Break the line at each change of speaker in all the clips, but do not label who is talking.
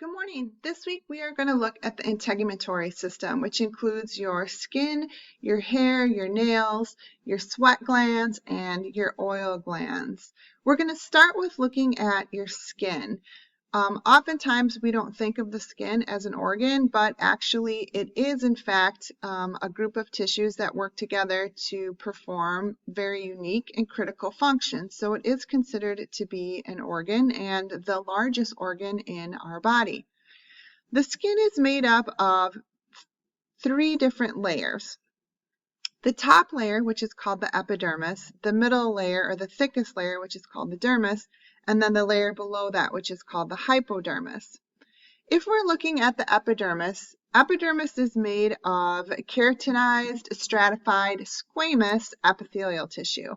Good morning. This week we are going to look at the integumentary system, which includes your skin, your hair, your nails, your sweat glands, and your oil glands. We're going to start with looking at your skin. Oftentimes we don't think of the skin as an organ, but actually it is in fact a group of tissues that work together to perform very unique and critical functions. So it is considered to be an organ and the largest organ in our body. The skin is made up of three different layers. The top layer, which is called the epidermis, the middle layer or the thickest layer, which is called the dermis, and then the layer below that, which is called the hypodermis. If we're looking at the epidermis, epidermis is made of keratinized, stratified, squamous epithelial tissue.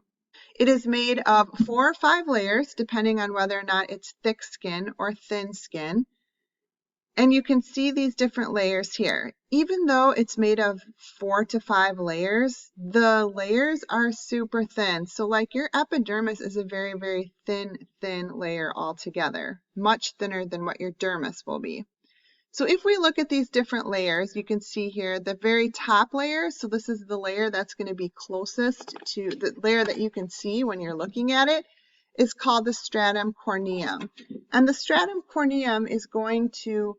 It is made of 4 or 5 layers, depending on whether or not it's thick skin or thin skin. And you can see these different layers here. Even though it's made of 4 to 5 layers, the layers are super thin. So like your epidermis is a very, very thin layer altogether, much thinner than what your dermis will be. So if we look at these different layers, you can see here the very top layer. So this is the layer that's going to be closest to the layer that you can see when you're looking at it, is called the stratum corneum. And the stratum corneum is going to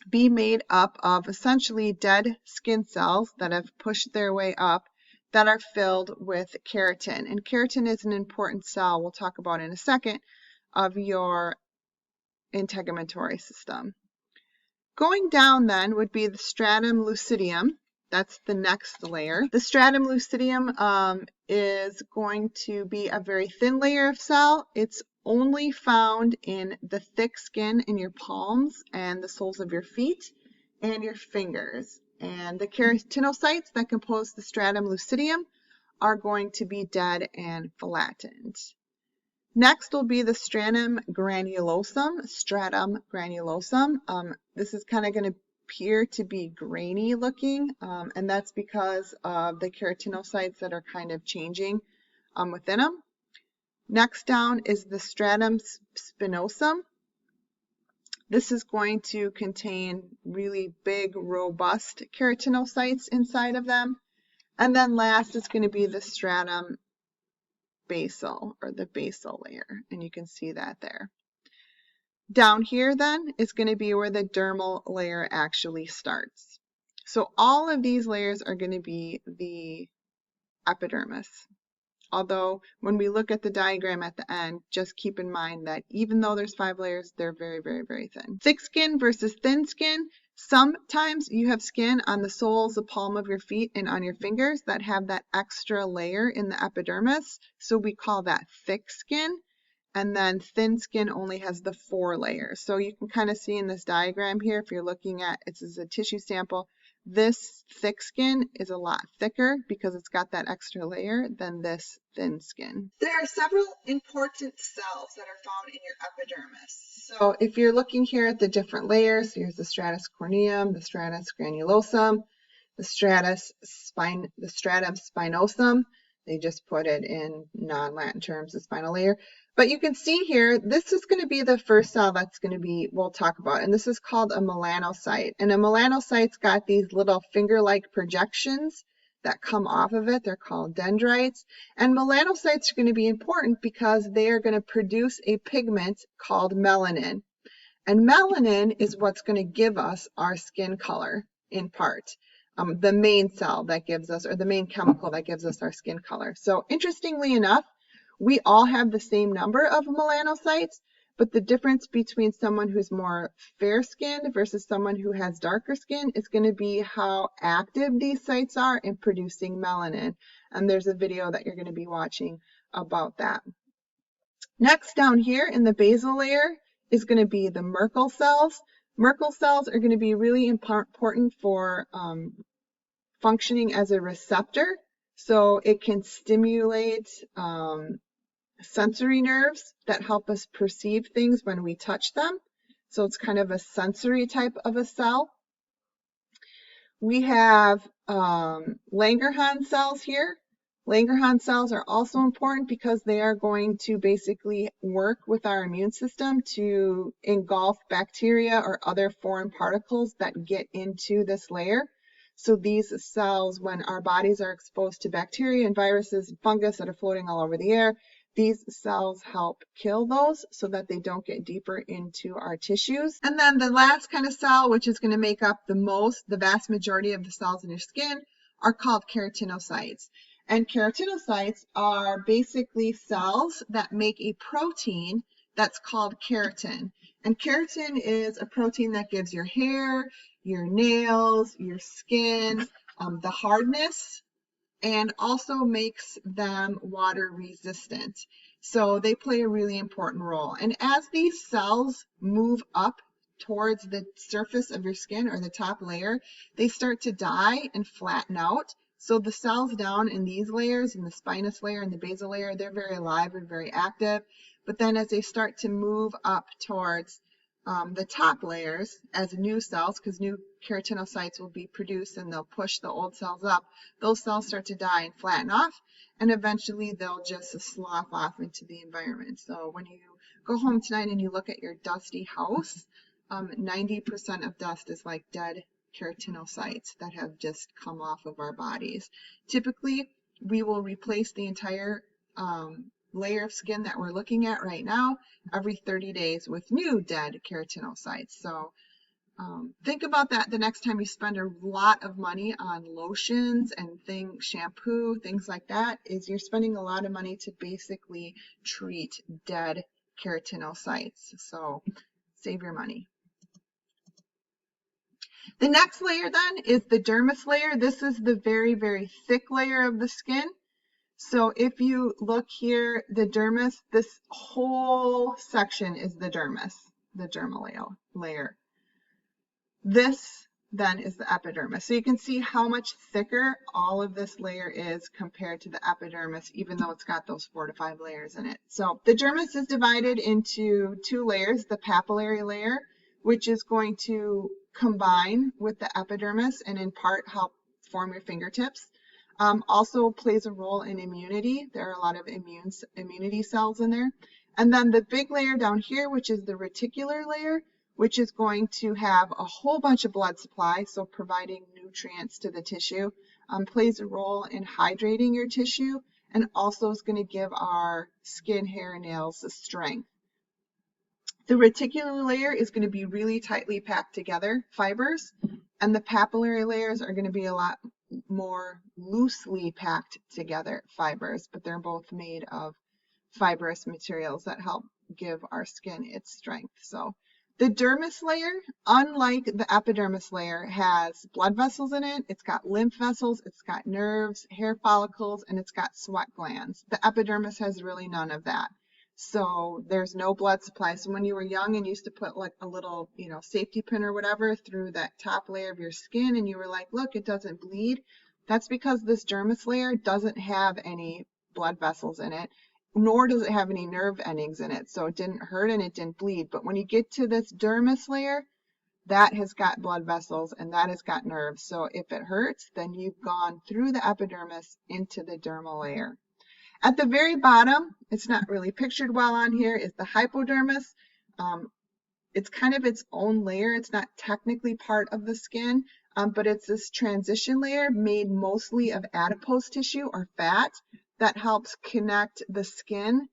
be made up of essentially dead skin cells that have pushed their way up that are filled with keratin. And keratin is an important cell, we'll talk about in a second, of your integumentary system. Going down then would be the stratum lucidium. That's the next layer. The stratum lucidium is going to be a very thin layer of cell. It's only found in the thick skin in your palms and the soles of your feet and your fingers. And the keratinocytes that compose the stratum lucidium are going to be dead and flattened. Next will be the stratum granulosum. This is kind of going to appear to be grainy looking, and that's because of the keratinocytes that are kind of changing within them. Next down is the stratum spinosum. This is going to contain really big, robust keratinocytes inside of them. And then last is going to be the stratum basal, or the basal layer, and you can see that there. Down here then is going to be where the dermal layer actually starts. So all of these layers are going to be the epidermis. Although when we look at the diagram at the end, just keep in mind that even though there's 5 layers, they're very, very, very thin. Thick skin versus thin skin. Sometimes you have skin on the soles, the palm of your feet, and on your fingers that have that extra layer in the epidermis. So we call that thick skin. And then thin skin only has the 4 layers. So you can kind of see in this diagram here, if you're looking at, this is a tissue sample, this thick skin is a lot thicker because it's got that extra layer than this thin skin. There are several important cells that are found in your epidermis. So if you're looking here at the different layers, here's the stratus corneum, the stratus granulosum, the stratum spinosum. They just put it in non-Latin terms, the spinal layer. But you can see here, this is going to be the first cell that's going to be, we'll talk about, and this is called a melanocyte. And a melanocyte's got these little finger-like projections that come off of it. They're called dendrites. And melanocytes are going to be important because they are going to produce a pigment called melanin. And melanin is what's going to give us our skin color in part. The main cell that gives us, or the main chemical that gives us our skin color. So interestingly enough, we all have the same number of melanocytes, but the difference between someone who's more fair-skinned versus someone who has darker skin is going to be how active these sites are in producing melanin. And there's a video that you're going to be watching about that. Next down here in the basal layer is going to be the Merkel cells. Merkel cells are going to be really important for functioning as a receptor. So it can stimulate sensory nerves that help us perceive things when we touch them. So it's kind of a sensory type of a cell. We have Langerhans cells here. Langerhans cells are also important because they are going to basically work with our immune system to engulf bacteria or other foreign particles that get into this layer. So these cells, when our bodies are exposed to bacteria and viruses and fungus that are floating all over the air, these cells help kill those so that they don't get deeper into our tissues. And then the last kind of cell, which is going to make up the vast majority of the cells in your skin, are called keratinocytes. And keratinocytes are basically cells that make a protein that's called keratin. And keratin is a protein that gives your hair, your nails, your skin, the hardness, and also makes them water resistant. So they play a really important role. And as these cells move up towards the surface of your skin or the top layer, they start to die and flatten out. So the cells down in these layers, in the spinous layer and the basal layer, they're very alive and very active. But then as they start to move up towards the top layers as new cells, because new keratinocytes will be produced and they'll push the old cells up, those cells start to die and flatten off, and eventually they'll just slough off into the environment. So when you go home tonight and you look at your dusty house, 90% of dust is like dead keratinocytes that have just come off of our bodies. Typically, we will replace the entire layer of skin that we're looking at right now every 30 days with new dead keratinocytes. So think about that the next time you spend a lot of money on lotions and shampoo, things like that, is you're spending a lot of money to basically treat dead keratinocytes. So save your money. The next layer then is the dermis layer. This is the very, very thick layer of the skin. So if you look here, the dermis, this whole section is the dermis, the dermal layer. This then is the epidermis. So you can see how much thicker all of this layer is compared to the epidermis, even though it's got those 4 to 5 layers in it. So the dermis is divided into 2 layers, the papillary layer, which is going to combine with the epidermis and in part help form your fingertips. Also plays a role in immunity. There are a lot of immunity cells in there. And then the big layer down here, which is the reticular layer, which is going to have a whole bunch of blood supply, so providing nutrients to the tissue, plays a role in hydrating your tissue, and also is going to give our skin, hair, and nails the strength. The reticular layer is going to be really tightly packed together, fibers, and the papillary layers are going to be a lot more loosely packed together fibers, but they're both made of fibrous materials that help give our skin its strength. So the dermis layer, unlike the epidermis layer, has blood vessels in it, it's got lymph vessels, it's got nerves, hair follicles, and it's got sweat glands. The epidermis has really none of that. So there's no blood supply. So when you were young and used to put like a little, safety pin or whatever through that top layer of your skin and you were like, look, it doesn't bleed. That's because this dermis layer doesn't have any blood vessels in it, nor does it have any nerve endings in it. So it didn't hurt and it didn't bleed. But when you get to this dermis layer, that has got blood vessels and that has got nerves. So if it hurts, then you've gone through the epidermis into the dermal layer. At the very bottom, it's not really pictured well on here, is the hypodermis. It's kind of its own layer. It's not technically part of the skin, but it's this transition layer made mostly of adipose tissue or fat that helps connect the skin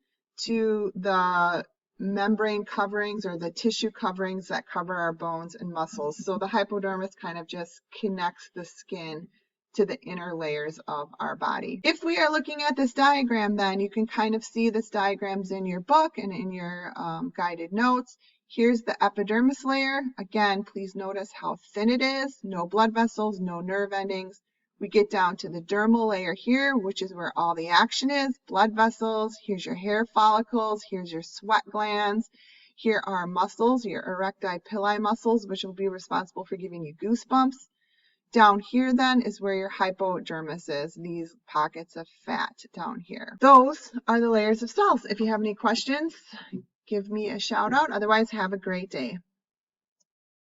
to the membrane coverings or the tissue coverings that cover our bones and muscles. So the hypodermis kind of just connects the skin to the inner layers of our body. If we are looking at this diagram, then you can kind of see this diagrams in your book and in your guided notes. Here's the epidermis layer. Again, please notice how thin it is. No blood vessels, no nerve endings. We get down to the dermal layer here, which is where all the action is. Blood vessels, here's your hair follicles, here's your sweat glands. Here are muscles, your erecti pili muscles, which will be responsible for giving you goosebumps. Down here then is where your hypodermis is, these pockets of fat down here. Those are the layers of cells. If you have any questions, give me a shout out. Otherwise, have a great day.